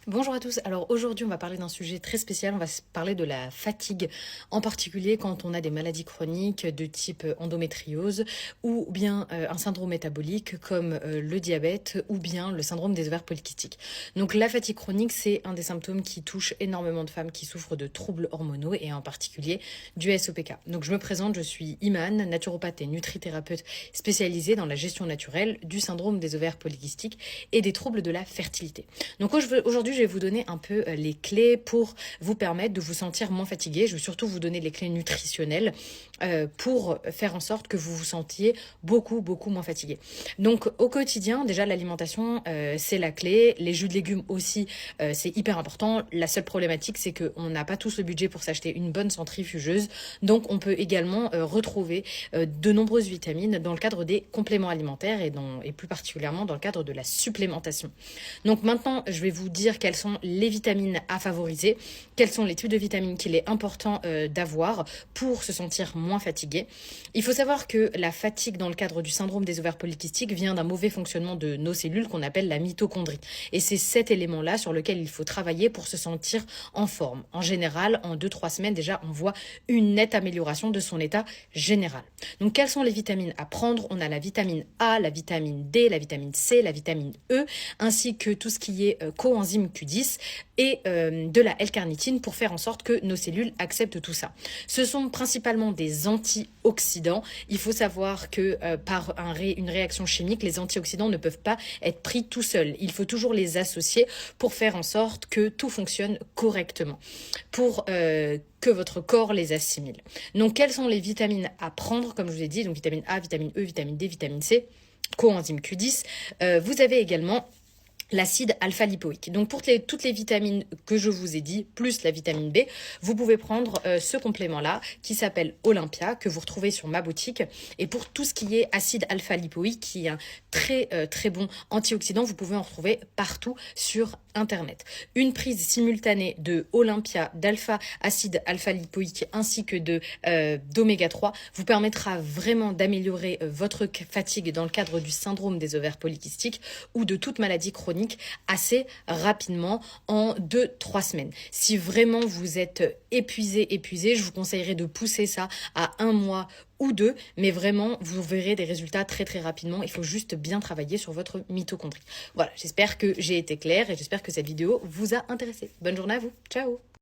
Bonjour à tous, alors aujourd'hui on va parler d'un sujet très spécial, on va parler de la fatigue, en particulier quand on a des maladies chroniques de type endométriose ou bien un syndrome métabolique comme le diabète ou bien le syndrome des ovaires polykystiques. Donc la fatigue chronique, c'est un des symptômes qui touche énormément de femmes qui souffrent de troubles hormonaux et en particulier du SOPK. Donc je me présente, je suis Imane, naturopathe et nutrithérapeute spécialisée dans la gestion naturelle du syndrome des ovaires polykystiques et des troubles de la fertilité. Donc aujourd'hui, je vais vous donner un peu les clés pour vous permettre de vous sentir moins fatigué. Je vais surtout vous donner les clés nutritionnelles pour faire en sorte que vous vous sentiez beaucoup moins fatigué. Donc au quotidien, déjà l'alimentation, c'est la clé. Les jus de légumes aussi, c'est hyper important. La seule problématique, c'est qu'on n'a pas tous le budget pour s'acheter une bonne centrifugeuse. Donc on peut également retrouver de nombreuses vitamines dans le cadre des compléments alimentaires et plus particulièrement dans le cadre de la supplémentation. Donc maintenant, je vais vous dire quelles sont les vitamines à favoriser, quels sont les types de vitamines qu'il est important d'avoir pour se sentir moins fatigué. Il faut savoir que la fatigue dans le cadre du syndrome des ovaires polykystiques vient d'un mauvais fonctionnement de nos cellules qu'on appelle la mitochondrie. Et c'est cet élément-là sur lequel il faut travailler pour se sentir en forme. En général, en 2-3 semaines déjà, on voit une nette amélioration de son état général. Donc quelles sont les vitamines à prendre? On a la vitamine A, la vitamine D, la vitamine C, la vitamine E, ainsi que tout ce qui est coenzyme Q10 et de la L-carnitine pour faire en sorte que nos cellules acceptent tout ça. Ce sont principalement des antioxydants. Il faut savoir que par une réaction chimique, les antioxydants ne peuvent pas être pris tout seuls. Il faut toujours les associer pour faire en sorte que tout fonctionne correctement, pour que votre corps les assimile. Donc quelles sont les vitamines à prendre? Comme je vous ai dit, donc vitamine A, vitamine E, vitamine D, vitamine C, coenzyme Q10. Vous avez également l'acide alpha-lipoïque. Donc pour toutes les vitamines que je vous ai dit, plus la vitamine B, vous pouvez prendre ce complément-là qui s'appelle Olympia, que vous retrouvez sur ma boutique. Et pour tout ce qui est acide alpha-lipoïque, qui est un très bon antioxydant, vous pouvez en retrouver partout sur Internet. Une prise simultanée de Olympia, acide alpha-lipoïque ainsi que d'oméga 3 vous permettra vraiment d'améliorer votre fatigue dans le cadre du syndrome des ovaires polykystiques ou de toute maladie chronique assez rapidement en 2-3 semaines. Si vraiment vous êtes épuisé, je vous conseillerais de pousser ça à 1 mois ou 2, mais vraiment, vous verrez des résultats très rapidement. Il faut juste bien travailler sur votre mitochondrie. Voilà, j'espère que j'ai été claire et j'espère que cette vidéo vous a intéressé. Bonne journée à vous. Ciao!